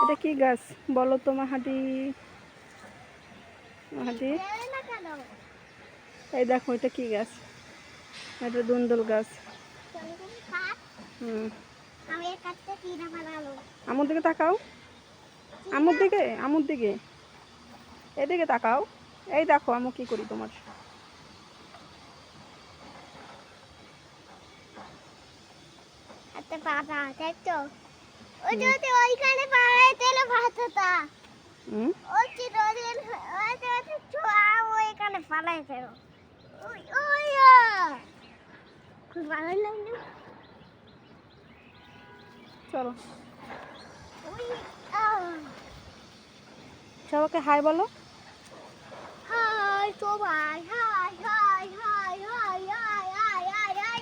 এটা কি গাছ বলো তো মাহাদি? মাহাদি, এই দেখো এটা কি গাছ? এটা দুন্দুল গাছ। হুম, আমুর দিকে তাকাও, আমুর দিকে, আমুর দিকে, এদিকে তাকাও। এই দেখো আমু কি করি তোমার। চলো সবাইকে হাই বলো। হাই সবাই, হাই হাই।